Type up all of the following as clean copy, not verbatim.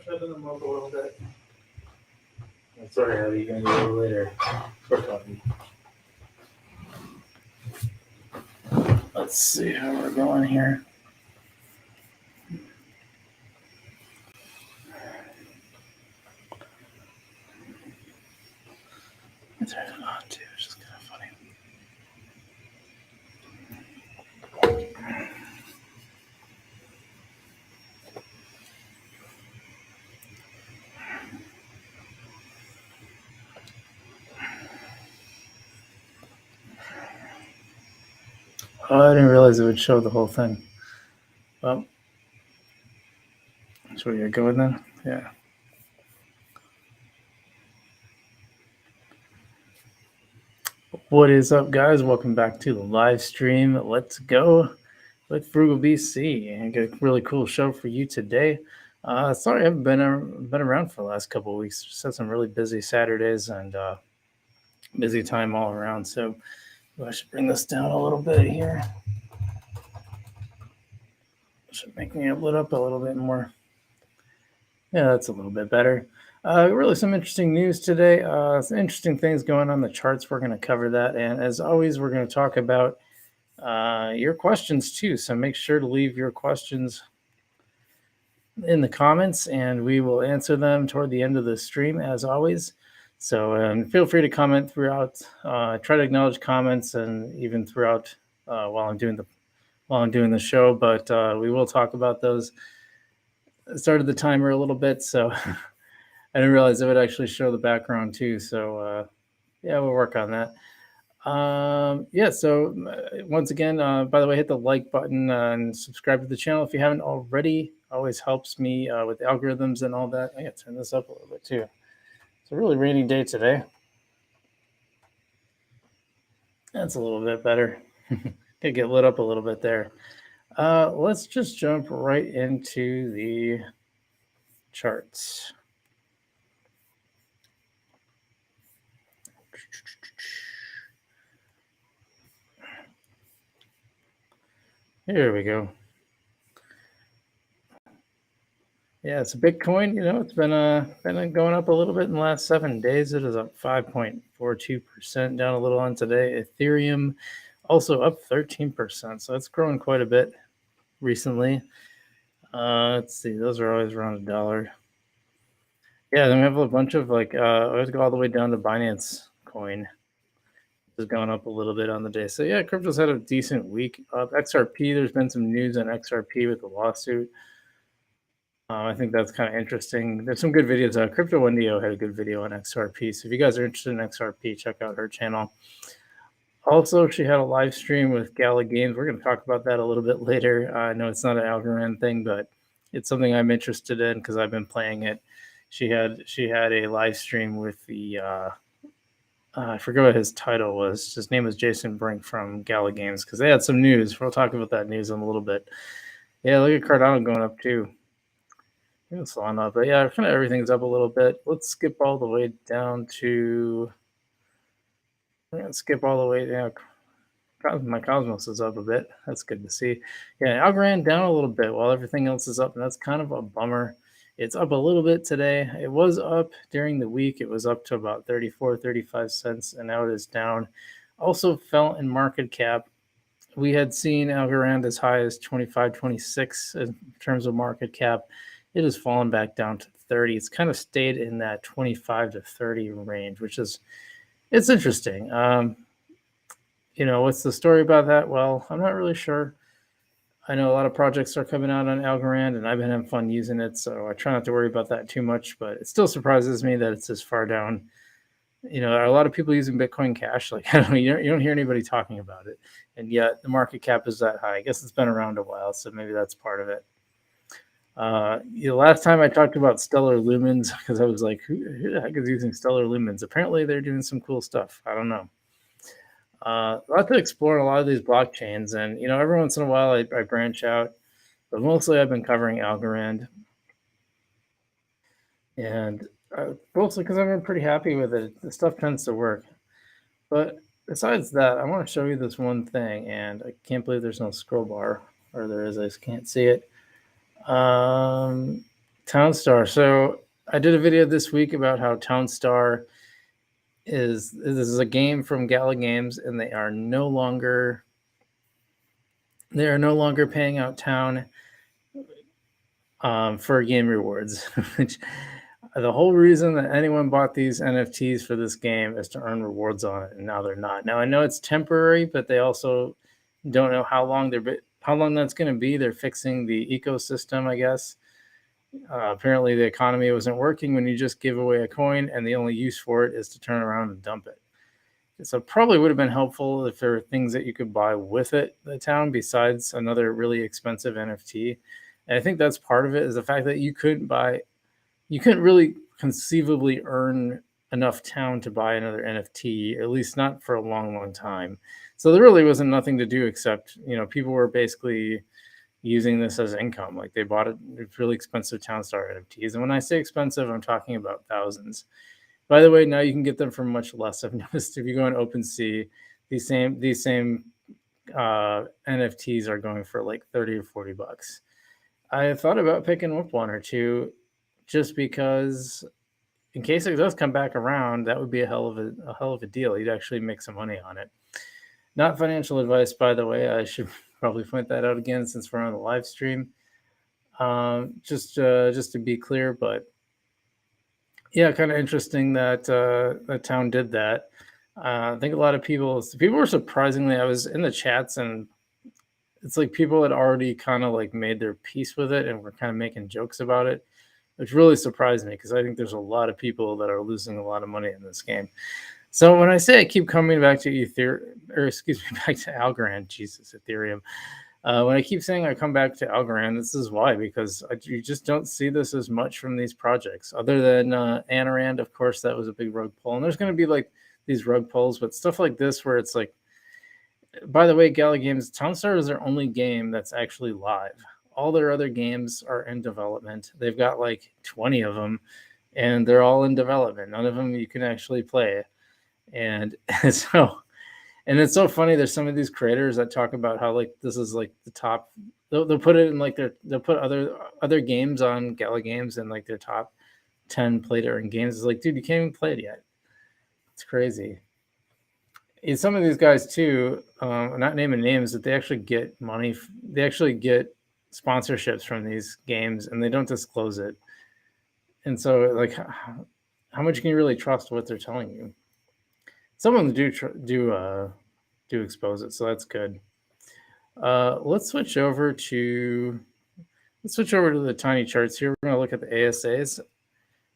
shutting them up a little bit. Sorry, how are you going to do a little later? For coffee. Let's see how we're going here. Turn it on too, it's just kind of funny. Oh, I didn't realize it would show the whole thing. Well, that's where you're going then? Yeah. What is up, guys? Welcome back to the live stream. Let's go with Frugal BC. I got a really cool show for you today. Sorry I haven't been around for the last couple of weeks. Just had some really busy Saturdays and busy time all around. So I should bring this down a little bit here. Should make me lit up a little bit more. Yeah, that's a little bit better. Really some interesting news today. Some interesting things going on the charts. We're going to cover that. And as always, we're going to talk about your questions too. So make sure to leave your questions in the comments and we will answer them toward the end of the stream as always. So feel free to comment throughout. Try to acknowledge comments and even throughout while I'm doing the show. But we will talk about those. I started the timer a little bit, so I didn't realize it would actually show the background too. So yeah, we'll work on that. So once again, by the way, hit the like button and subscribe to the channel if you haven't already. Always helps me with algorithms and all that. I gotta turn this up a little bit too. It's a really rainy day today. That's a little bit better. Could get lit up a little bit there. Let's just jump right into the charts. Here we go. Yeah, it's a Bitcoin. It's been going up a little bit in the last 7 days. It is up 5.42%, down a little on today. Ethereum also up 13%, so it's growing quite a bit recently. Let's see, those are always around $1. Yeah, then we have a bunch of let's go all the way down to Binance Coin. Is going up a little bit on the day. So yeah, crypto's had a decent week. XRP, there's been some news on XRP with the lawsuit. I think that's kind of interesting. There's some good videos. Crypto Wendio had a good video on XRP. So if you guys are interested in XRP, check out her channel. Also, she had a live stream with Gala Games. We're going to talk about that a little bit later. I know it's not an Algorand thing, but it's something I'm interested in because I've been playing it. She had a live stream with the I forget what his title was. His name was Jason Brink from Gala Games because they had some news. We'll talk about that news in a little bit. Yeah, look at Cardano going up too. It's on up, but yeah, kind of everything's up a little bit. Let's skip all the way down to. We're gonna skip all the way down. My Cosmos is up a bit. That's good to see. Yeah, Algorand down a little bit while everything else is up, and that's kind of a bummer. It's up a little bit today. It was up during the week. It was up to about 34, 35 cents, and now it is down. Also fell in market cap. We had seen Algorand as high as 25, 26 in terms of market cap. It has fallen back down to 30. It's kind of stayed in that 25 to 30 range, which is, it's interesting. What's the story about that? Well, I'm not really sure. I know a lot of projects are coming out on Algorand, and I've been having fun using it, so I try not to worry about that too much, but it still surprises me that it's this far down. There are a lot of people using Bitcoin Cash. You don't hear anybody talking about it, and yet the market cap is that high. I guess it's been around a while, so maybe that's part of it. Last time I talked about Stellar Lumens because I was like, who the heck is using Stellar Lumens? Apparently, they're doing some cool stuff. I don't know. A lot to explore in a lot of these blockchains, and every once in a while I branch out, but mostly I've been covering Algorand, and mostly because I've been pretty happy with it. The stuff tends to work, but besides that, I want to show you this one thing, and I can't believe there's no scroll bar, or there is. I just can't see it. Townstar. So I did a video this week about how Townstar is this is a game from Gala Games, and they are no longer paying out town for game rewards. Which the whole reason that anyone bought these NFTs for this game is to earn rewards on it, and now they're not. Now I know it's temporary, but they also don't know how long that's going to be. They're fixing the ecosystem, I guess. Apparently, the economy wasn't working when you just give away a coin, and the only use for it is to turn around and dump it. So probably would have been helpful if there were things that you could buy with it, the town, besides another really expensive NFT. And I think that's part of it, is the fact that you couldn't really conceivably earn enough town to buy another NFT, at least not for a long, long time. So there really wasn't nothing to do except, people were basically using this as income. Like they bought it, it's really expensive Townstar NFTs. And when I say expensive, I'm talking about thousands. By the way, now you can get them for much less. I've noticed if you go on OpenSea, these same NFTs are going for like 30 or 40 bucks. I thought about picking up one or two just because in case it does come back around, that would be a hell of a deal. You'd actually make some money on it. Not financial advice, by the way. I should probably point that out again since we're on the live stream. Just to be clear, but yeah, kind of interesting that the town did that. I think a lot of people were surprisingly. I was in the chats, and it's like people had already kind of like made their peace with it, and were kind of making jokes about it, which really surprised me because I think there's a lot of people that are losing a lot of money in this game. So when I say I keep coming back to back to Algorand, Jesus, Ethereum. When I keep saying I come back to Algorand, this is why, because you just don't see this as much from these projects. Other than Anarand, of course, that was a big rug pull. And there's going to be like these rug pulls, but stuff like this where it's like, by the way, Gala Games, Townstar is their only game that's actually live. All their other games are in development. They've got like 20 of them, and they're all in development. None of them you can actually play. And and it's so funny. There's some of these creators that talk about how like this is like the top. They'll put it in like they'll put other games on Gala Games and like their top 10 played to earn games. It's like, dude, you can't even play it yet. It's crazy. And some of these guys too, not naming names, that they actually get money. They actually get sponsorships from these games, and they don't disclose it. And so, like, how much can you really trust what they're telling you? Some of them do expose it, so that's good. Let's switch over to the tiny charts here. We're going to look at the ASAs.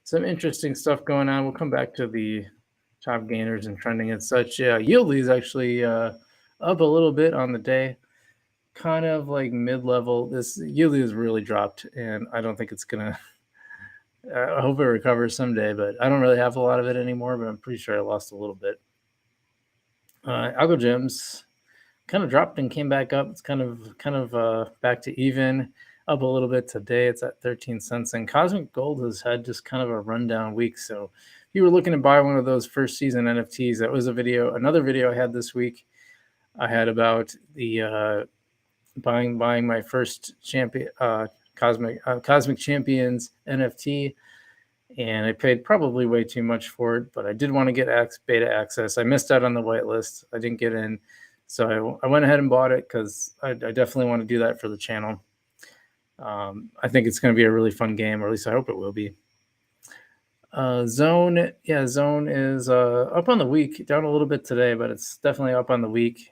Some interesting stuff going on. We'll come back to the top gainers and trending and such. Yeah, Yieldly is actually up a little bit on the day, kind of like mid-level. This Yieldly has really dropped, and I don't think it's gonna. I hope it recovers someday, but I don't really have a lot of it anymore. But I'm pretty sure I lost a little bit. Algo Gems kind of dropped and came back up. It's kind of back to even, up a little bit today. It's at 13 cents. And Cosmic Gold has had just kind of a rundown week. So if you were looking to buy one of those first season NFTs, that was another video I had this week. I had about the buying my first Cosmic Champions NFT. And I paid probably way too much for it, but I did want to get beta access. I missed out on the whitelist. I didn't get in. So I went ahead and bought it because I definitely want to do that for the channel. I think it's going to be a really fun game, or at least I hope it will be. Zone is up on the week, down a little bit today, but it's definitely up on the week.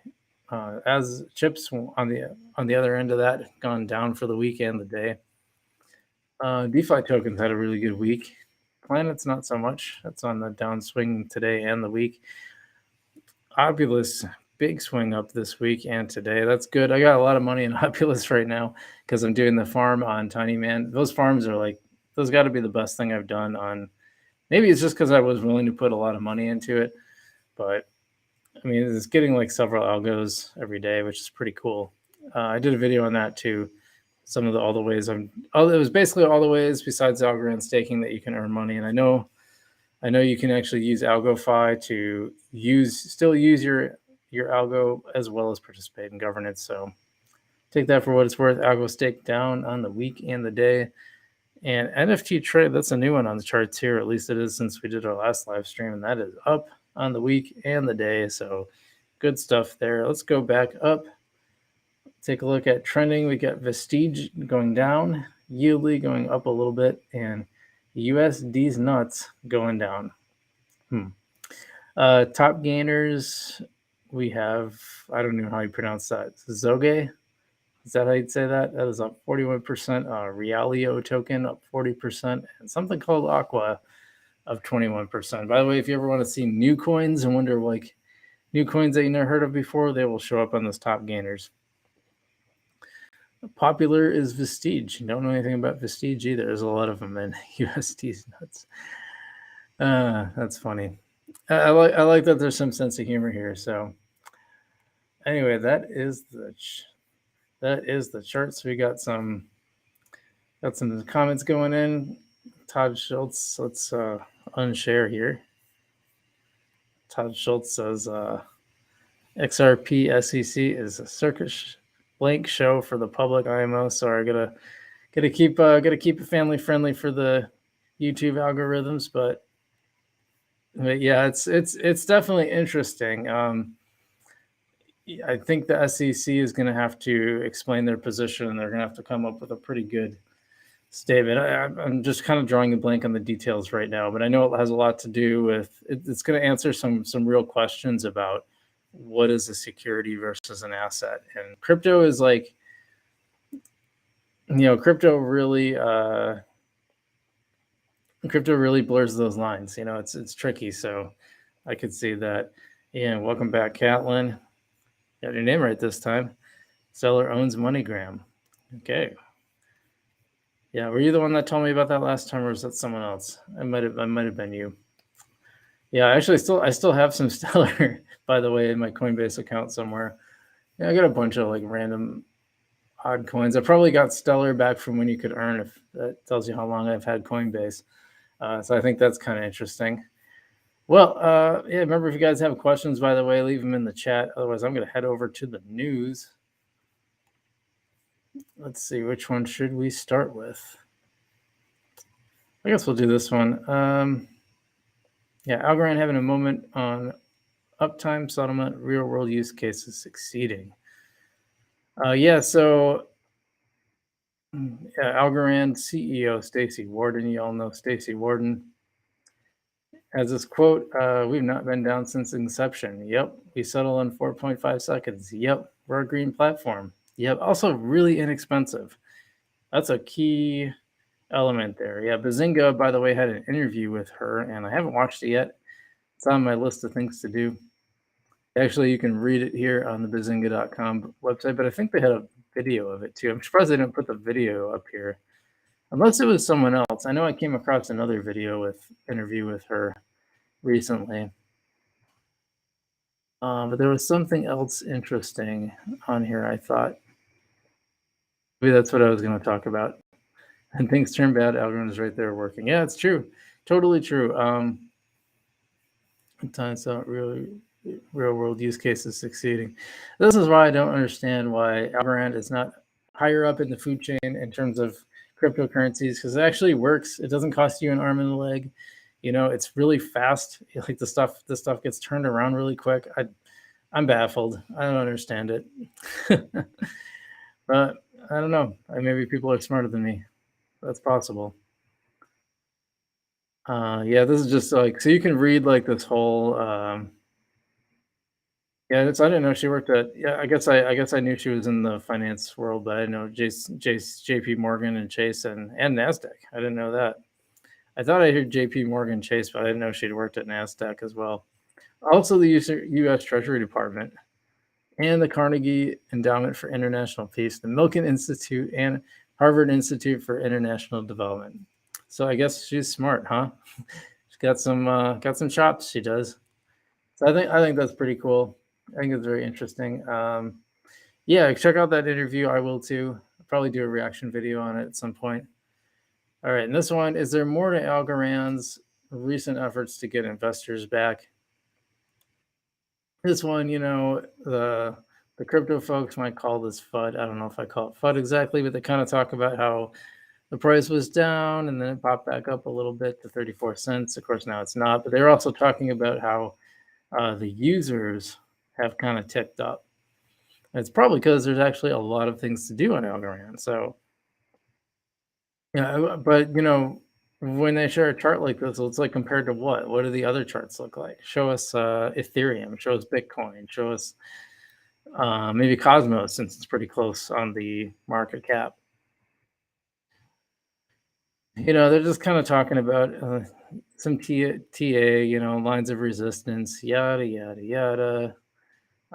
As chips on the other end of that gone down for the week and the day. DeFi tokens had a really good week. Planets not so much. That's on the downswing today and the week. Oculus, big swing up this week and today. That's good. I got a lot of money in Oculus right now because I'm doing the farm on Tiny Man. Those farms are like, those got to be the best thing I've done on. Maybe it's just because I was willing to put a lot of money into it, but I mean, it's getting like several algos every day, which is pretty cool. I did a video on that too. All the ways it was basically all the ways besides Algorand staking that you can earn money. And I know you can actually use AlgoFi to still use your algo as well as participate in governance. So take that for what it's worth. Algo staked down on the week and the day. And NFT trade, that's a new one on the charts here. At least it is since we did our last live stream, and that is up on the week and the day. So good stuff there. Let's go back up. Take a look at trending. We got Vestige going down, Yieldly going up a little bit, and USD's nuts going down. Top gainers, we have, I don't know how you pronounce that. Zoge, is that how you'd say that? That is up 41%. Realio token up 40%, and something called Aqua of 21%. By the way, if you ever want to see new coins and wonder like new coins that you never heard of before, they will show up on those top gainers. Popular is Vestige. Don't know anything about Vestige either. There's a lot of them in USD's nuts. That's funny. I like that there's some sense of humor here. So anyway, that is the charts. We got some comments going in. Todd Schultz, let's unshare here. Todd Schultz says XRP SEC is a circus blank show for the public IMO. Sorry, gotta keep it family friendly for the YouTube algorithms, but yeah, it's definitely interesting. I think the SEC is going to have to explain their position, and they're going to have to come up with a pretty good statement. I'm just kind of drawing a blank on the details right now, but I know it has a lot to do with it's going to answer some real questions about what is a security versus an asset. And crypto is like, crypto really blurs those lines. It's tricky. So I could see that. Yeah, welcome back, Catlin. Got your name right this time. Seller owns MoneyGram. Okay. Yeah, were you the one that told me about that last time, or was that someone else? I might have been you. Yeah, actually, I still have some Stellar, by the way, in my Coinbase account somewhere. Yeah, I got a bunch of like random odd coins. I probably got Stellar back from when you could earn, if that tells you how long I've had Coinbase. So I think that's kind of interesting. Well, yeah, remember, if you guys have questions, by the way, leave them in the chat. Otherwise, I'm going to head over to the news. Let's see, which one should we start with? I guess we'll do this one. Yeah, Algorand having a moment on uptime settlement, real world use cases succeeding. Yeah, so Algorand CEO Stacy Warden, you all know Stacy Warden, has this quote, we've not been down since inception. Yep. We settle in 4.5 seconds. Yep. We're a green platform. Yep. Also really inexpensive. That's a key element there. Yeah. Bazinga, by the way, had an interview with her, and I haven't watched it yet. It's on my list of things to do. Actually, you can read it here on the bazinga.com website, but I think they had a video of it too. I'm surprised they didn't put the video up here, unless it was someone else. I know I came across another video interview with her recently. But there was something else interesting on here, I thought. Maybe that's what I was going to talk about. And things turn bad, Algorand is right there working. Yeah, it's true. Totally true. Sometimes not really real world use cases succeeding. This is why I don't understand why Algorand is not higher up in the food chain in terms of cryptocurrencies, because it actually works. It doesn't cost you an arm and a leg. It's really fast. Like the stuff gets turned around really quick. I'm baffled. I don't understand it. But I don't know. Maybe people are smarter than me. That's possible. Yeah, this is just like, so you can read like this whole yeah, I didn't know she worked at, yeah, I guess I knew she was in the finance world, but I didn't know JP Morgan and Chase and NASDAQ. I didn't know that. I thought I heard JP Morgan Chase, but I didn't know she'd worked at NASDAQ as well. Also the US Treasury Department and the Carnegie Endowment for International Peace, the Milken Institute, and Harvard Institute for International Development. So I guess she's smart, huh? She's got some chops. She does. So I think that's pretty cool. I think it's very interesting. Yeah, check out that interview. I will too. I'll probably do a reaction video on it at some point. All right, and this one, is there more to Algorand's recent efforts to get investors back? This one, the crypto folks might call this FUD. I don't know if I call it FUD exactly, but they kind of talk about how the price was down and then it popped back up a little bit to 34 cents. Of course, now it's not, but they were also talking about how the users have kind of ticked up. And it's probably because there's actually a lot of things to do on Algorand. So, yeah, but when they share a chart like this, it's like compared to what? What do the other charts look like? Show us Ethereum, show us Bitcoin, show us maybe Cosmos, since it's pretty close on the market cap. They're just kind of talking about some TA, lines of resistance, yada yada yada.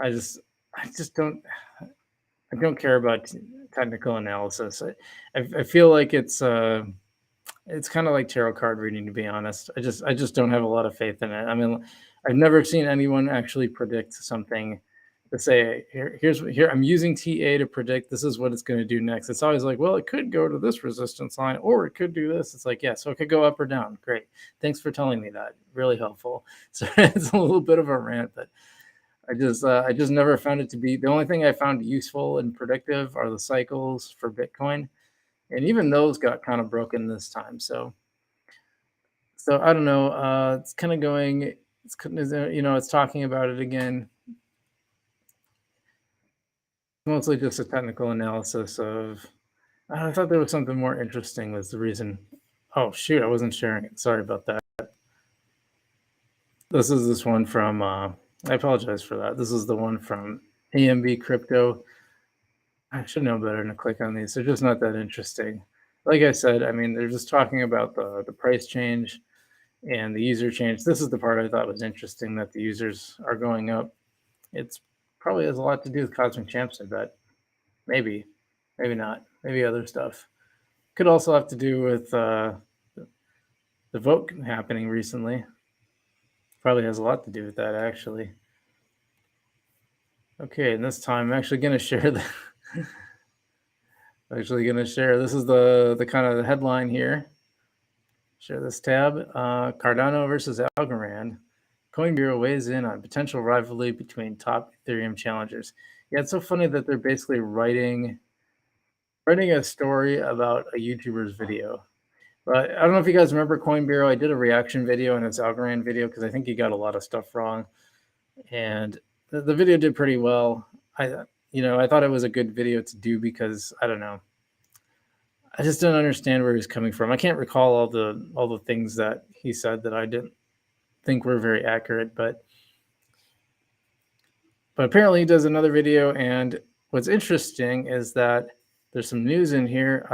I just, I just don't, I don't care about technical analysis. I feel like it's kind of like tarot card reading, to be honest. I just don't have a lot of faith in it. I mean, I've never seen anyone actually predict something to say here I'm using TA to predict this is what it's going to do next. It's always like, well, it could go to this resistance line or it could do this. It's like, yeah, so it could go up or down. Great. Thanks for telling me that. Really helpful. So it's a little bit of a rant, but I just never found it to be the only thing I found useful and predictive are the cycles for Bitcoin, and even those got kind of broken this time. So I don't know. It's kind of going. It's talking about it again. Mostly just a technical analysis of. I thought there was something more interesting. Was the reason? Oh shoot! I wasn't sharing it. Sorry about that. This is this one from. I apologize for that. This is the one from AMB Crypto. I should know better than to click on these. They're just not that interesting. Like I said, I mean, they're just talking about the price change and the user change. This is the part I thought was interesting, that the users are going up. It's probably has a lot to do with Cosmic Champs, I bet. Maybe, maybe not. Maybe other stuff. Could also have to do with the vote happening recently. Probably has a lot to do with that, actually. Okay, and this time I'm actually going to share the. Actually going to share. This is the kind of the headline here. Share this tab. Cardano versus Algorand. Coin Bureau weighs in on potential rivalry between top Ethereum challengers. Yeah, it's so funny that they're basically writing a story about a YouTuber's video. But I don't know if you guys remember Coin Bureau. I did a reaction video on its Algorand video because I think he got a lot of stuff wrong, and the video did pretty well. I thought it was a good video to do because I don't know. I just don't understand where he's coming from. I can't recall all the things that he said that I didn't think were very accurate, but apparently he does another video. And what's interesting is that there's some news in here.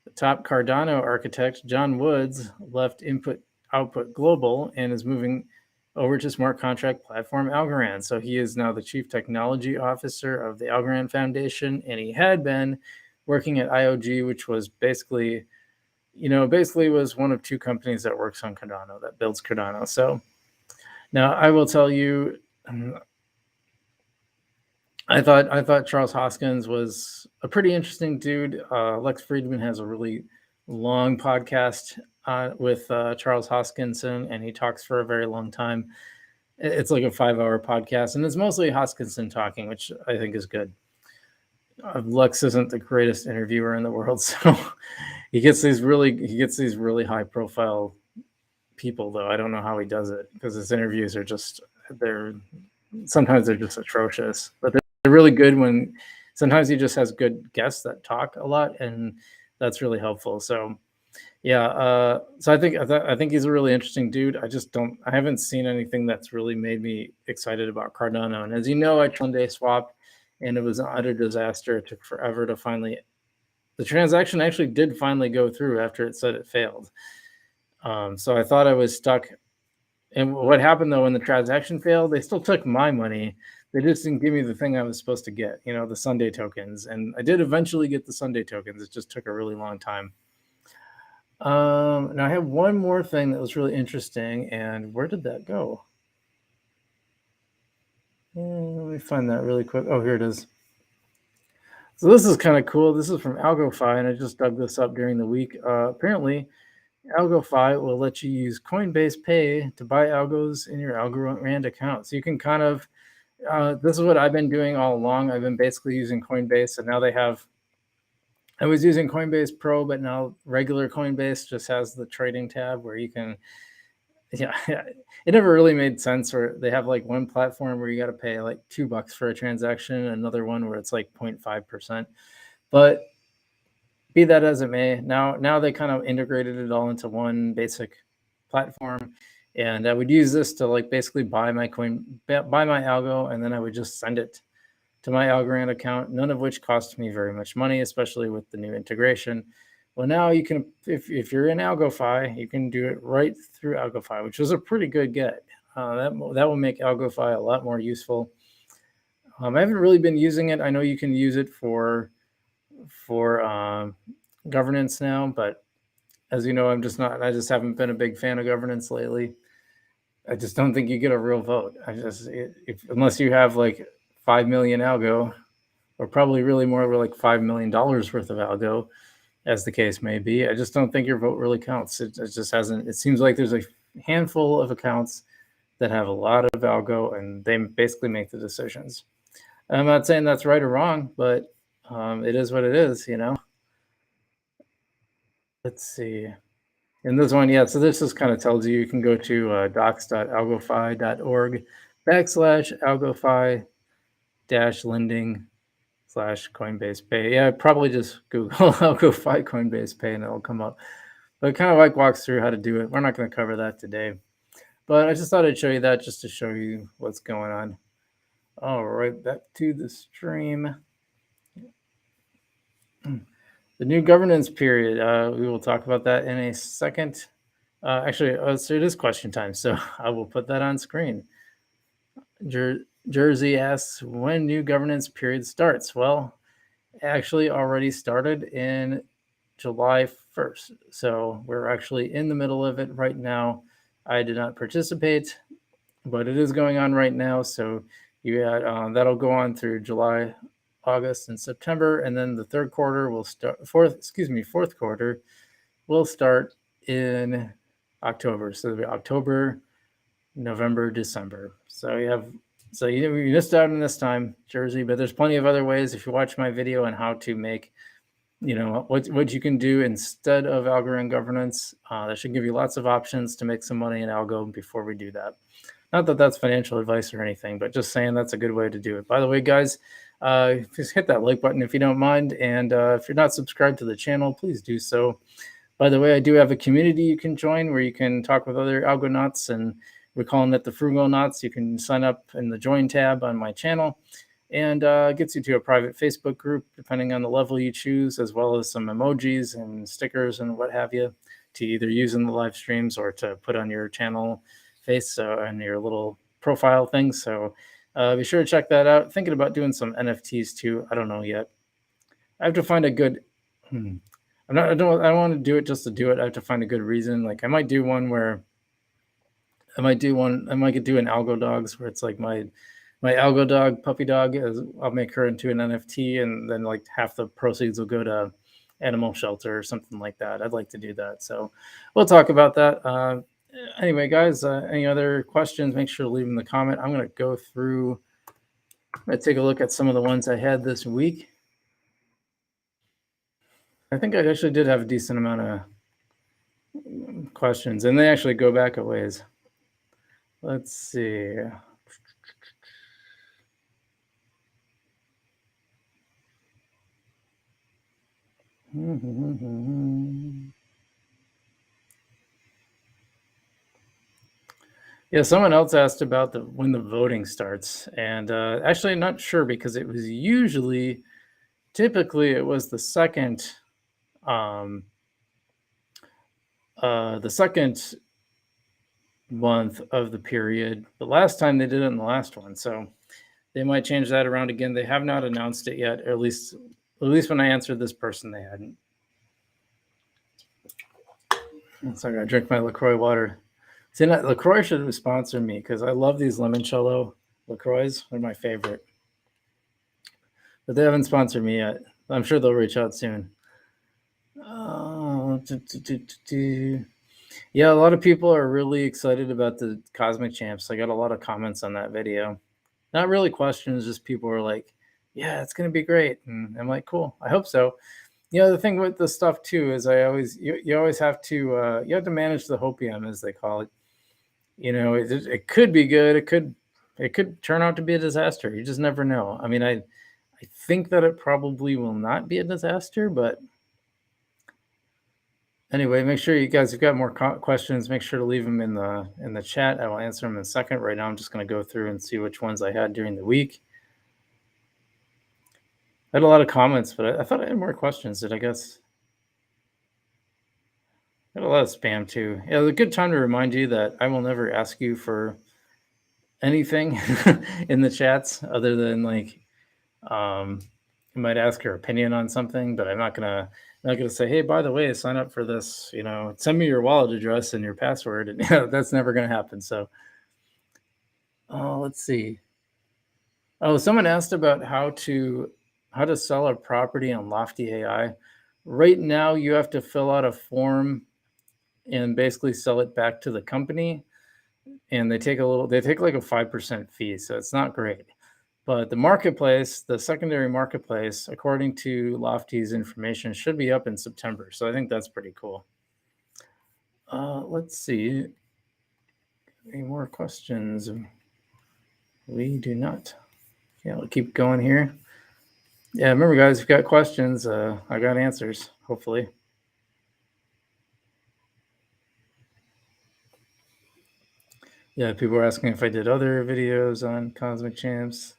The top Cardano architect, John Woods, left Input Output Global and is moving over to smart contract platform Algorand. So he is now the chief technology officer of the Algorand Foundation, and he had been working at IOG, which was basically was one of two companies that works on Cardano, that builds Cardano. So now I will tell you, I thought Charles Hoskins was a pretty interesting dude. Lex Friedman has a really long podcast with Charles Hoskinson, and he talks for a very long time. It's like a 5-hour podcast, and it's mostly Hoskinson talking, which I think is good. Lex isn't the greatest interviewer in the world, so he gets these really high profile people, though. I don't know how he does it because his interviews are sometimes they're just atrocious, but they're really good when sometimes he just has good guests that talk a lot, and that's really helpful. So yeah, so I think he's a really interesting dude. I haven't seen anything that's really made me excited about Cardano. And as you know, I tried one day swap, and it was an utter disaster. It took forever to the transaction actually did finally go through after it said it failed. So I thought I was stuck. And what happened though, when the transaction failed, they still took my money. They just didn't give me the thing I was supposed to get, the Sunday tokens. And I did eventually get the Sunday tokens. It just took a really long time. Now I have one more thing that was really interesting, and where did that go? Let me find that really quick. Oh, here it is. So this is kind of cool. This is from AlgoFi, and I just dug this up during the week. Apparently, AlgoFi will let you use Coinbase Pay to buy algos in your Algorand account. So you can kind of, this is what I've been doing all along. I've been basically using Coinbase, and now they have I was using Coinbase Pro, but now regular Coinbase just has the trading tab where you can, yeah, it never really made sense. Where they have like one platform where you got to pay like $2 for a transaction, another one where it's like 0.5%. But be that as it may, now they kind of integrated it all into one basic platform, and I would use this to like basically buy my algo, and then I would just send it to my Algorand account, none of which cost me very much money, especially with the new integration. Well, now you can, if you're in AlgoFi, you can do it right through AlgoFi, which was a pretty good get. That will make AlgoFi a lot more useful. I haven't really been using it. I know you can use it for governance now, but as you know, I just haven't been a big fan of governance lately. I just don't think you get a real vote. Unless you have like 5 million algo, or probably really more like $5 million worth of algo, as the case may be. I just don't think your vote really counts. It just hasn't. It seems like there's a handful of accounts that have a lot of algo, and they basically make the decisions. I'm not saying that's right or wrong, but it is what it is, you know. Let's see. And this one, yeah, so this just kind of tells you can go to docs.algofi.org/algofi lending /Coinbase Pay. Yeah, probably just Google AlgoFi Coinbase Pay and it'll come up. But it kind of like walks through how to do it. We're not going to cover that today. But I just thought I'd show you that just to show you what's going on. All right, back to the stream. The new governance period. We will talk about that in a second. Actually, so it is question time, so I will put that on screen. Jersey asks when new governance period starts. Well, it actually already started in July 1st. So we're actually in the middle of it right now. I did not participate, but it is going on right now. So you had, that'll go on through July, August, and September, and then the third quarter will start. Fourth quarter will start in October. So it'll be October, November, December. So you missed out on this time, Jersey, but there's plenty of other ways. If you watch my video on how to make, what you can do instead of Algorand governance, that should give you lots of options to make some money in Algo before we do that. Not that that's financial advice or anything, but just saying that's a good way to do it. By the way, guys, just hit that like button if you don't mind. And if you're not subscribed to the channel, please do so. By the way, I do have a community you can join where you can talk with other Algonauts, and we're calling it the Frugonauts. You can sign up in the join tab on my channel, and gets you to a private Facebook group, depending on the level you choose, as well as some emojis and stickers and what have you to either use in the live streams or to put on your channel face and your little profile thing. So be sure to check that out. Thinking about doing some NFTs too. I don't know yet. I have to find a good. I don't want to do it just to do it. I have to find a good reason. Like I might do one where I might do an Algo Dogs where it's like my Algo dog, puppy dog, I'll make her into an NFT, and then like half the proceeds will go to animal shelter or something like that. I'd like to do that. So we'll talk about that. Anyway, guys, any other questions, make sure to leave them in the comment. I'm going to go through, I'm going to take a look at some of the ones I had this week. I think I actually did have a decent amount of questions, and they actually go back a ways. Let's see. Yeah, someone else asked about when the voting starts, and actually, I'm not sure because it was typically it was the second month of the period. The last time they did it in the last one, so they might change that around again. They have not announced it yet, or at least when I answered this person, they hadn't. So I'm gonna drink my LaCroix water. See, LaCroix should sponsor me because I love these limoncello LaCroix. They're my favorite. But they haven't sponsored me yet. I'm sure they'll reach out soon. Yeah, a lot of people are really excited about the Cosmic Champs. I got a lot of comments on that video. Not really questions, just people were like, yeah, it's going to be great. And I'm like, cool. I hope so. The thing with the stuff too is you always have to manage the hopium, as they call it. It could be good. It could turn out to be a disaster. You just never know. I mean, I think that it probably will not be a disaster, but anyway, make sure you guys have got more questions. Make sure to leave them in the chat. I will answer them in a second. Right now, I'm just going to go through and see which ones I had during the week. I had a lot of comments, but I thought I had more questions. Did I guess? I had a lot of spam too. Yeah, it's a good time to remind you that I will never ask you for anything in the chats other than you might ask your opinion on something, but I'm not gonna say, hey, by the way, sign up for this. Send me your wallet address and your password, and that's never gonna happen. So, let's see. Oh, someone asked about how to sell a property on Lofty AI. Right now, you have to fill out a form and basically sell it back to the company, and they take like a 5% fee, so it's not great. But the secondary marketplace, according to Lofty's information, should be up in September. So I think that's pretty cool. Let's see. Any more questions? We do not. Yeah, we'll keep going here. Yeah, remember, guys, if you've got questions, I got answers, hopefully. Yeah, people were asking if I did other videos on Cosmic Champs.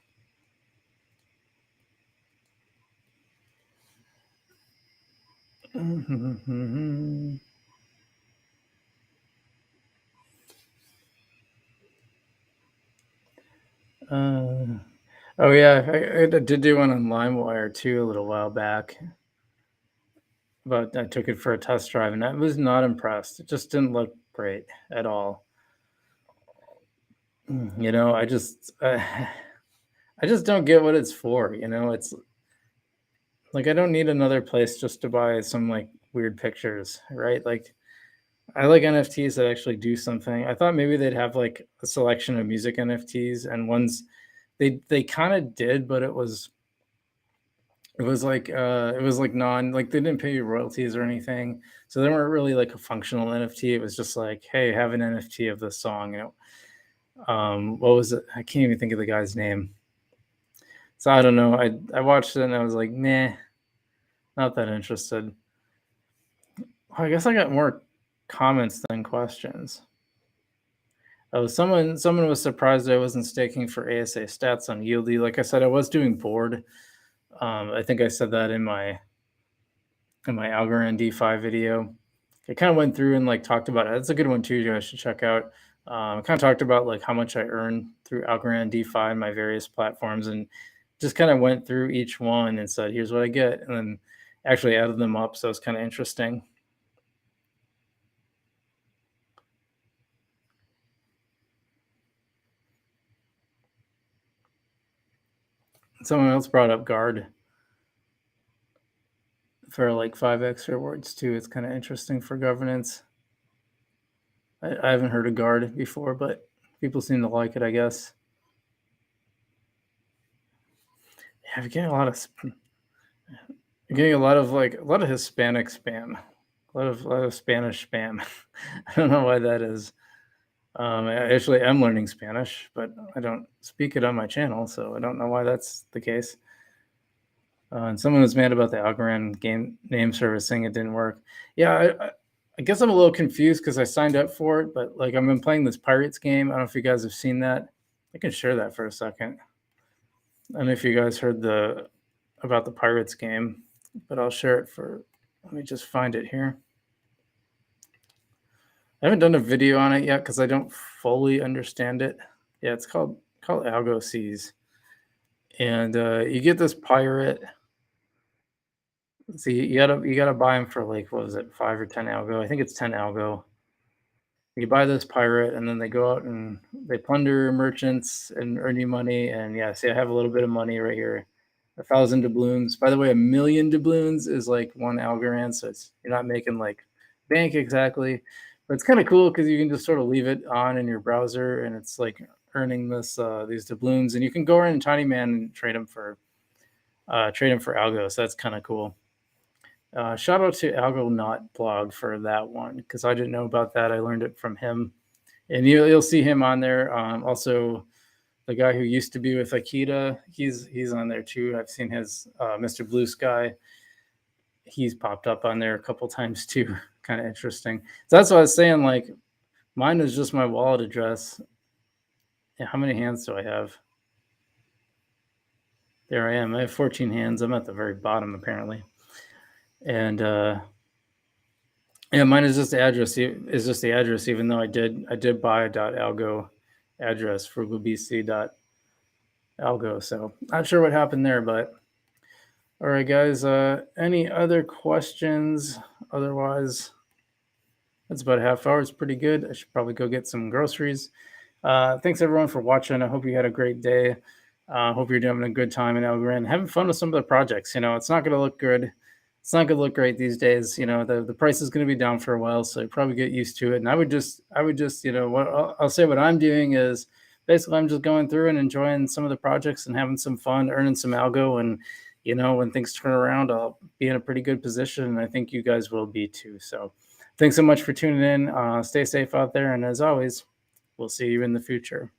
Oh yeah, I did do one on LimeWire too a little while back, but I took it for a test drive and I was not impressed. It just didn't look great at all. I just I just don't get what it's for. It's like I don't need another place just to buy some like weird pictures, right? Like I like NFTs that actually do something. I thought maybe they'd have like a selection of music NFTs and ones they kind of did, but it was like non like they didn't pay you royalties or anything. So they weren't really like a functional NFT. It was just like, hey, have an NFT of this song. What was it? I can't even think of the guy's name. So I don't know. I watched it and I was like, nah, not that interested. I guess I got more comments than questions. Oh, someone was surprised I wasn't staking for ASA stats on Yieldy. Like I said, I was doing board. I think I said that in my Algorand DeFi video. I kind of went through and like talked about it. It's a good one too. You guys should check out. I kind of talked about like how much I earn through Algorand DeFi and my various platforms, and just kind of went through each one and said, "Here's what I get," and then actually added them up. So it's kind of interesting. Someone else brought up Guard for like 5x rewards too. It's kind of interesting for governance. I haven't heard of Guard before, but people seem to like it, I guess. Yeah, you're getting a lot of Hispanic spam, a lot of Spanish spam. I don't know why that is. Actually, I'm learning Spanish, but I don't speak it on my channel, so I don't know why that's the case. And someone was mad about the Algorand game name service thing; it didn't work. Yeah, I guess I'm a little confused because I signed up for it, but like I've been playing this Pirates game. I don't know if you guys have seen that. I can share that for a second. I don't know if you guys heard about the Pirates game, but I'll share it for. Let me just find it here. I haven't done a video on it yet because I don't fully understand it. Yeah, it's called AlgoFi, and you get this pirate. See, you gotta buy them for like what was it, 5 or 10 algo? I think it's 10 algo. You buy this pirate, and then they go out and they plunder merchants and earn you money. And yeah, see, I have a little bit of money right here, 1,000 doubloons. By the way, 1,000,000 doubloons is like 1 Algorand, so you're not making like bank exactly, but it's kind of cool because you can just sort of leave it on in your browser, and it's like earning these doubloons, and you can go around in Tiny Man and trade them for algo. So that's kind of cool. Shout out to Algo Not blog for that one because I didn't know about that. I learned it from him, and you'll see him on there. Also, the guy who used to be with Akita, he's on there too. I've seen his Mr. Blue Sky. He's popped up on there a couple times too. Kind of interesting. So that's what I was saying. Like mine is just my wallet address. Yeah, how many hands do I have? There I am. I have 14 hands. I'm at the very bottom apparently, and yeah, mine is just the address. Is just the address. Even though I did buy a .algo address for BlueBC.algo. So not sure what happened there, but all right, guys. Any other questions? Otherwise, that's about a half hour. It's pretty good. I should probably go get some groceries. Thanks everyone for watching. I hope you had a great day. Hope you're having a good time in Algorand, having fun with some of the projects. You know, it's not going to look good. It's not going to look great these days. You know, the price is going to be down for a while, so you probably get used to it. And I would just, you know, what I'll say what I'm doing is basically I'm just going through and enjoying some of the projects and having some fun, earning some algo. And, you know, when things turn around, I'll be in a pretty good position. And I think you guys will be too. So thanks so much for tuning in. Stay safe out there. And as always, we'll see you in the future.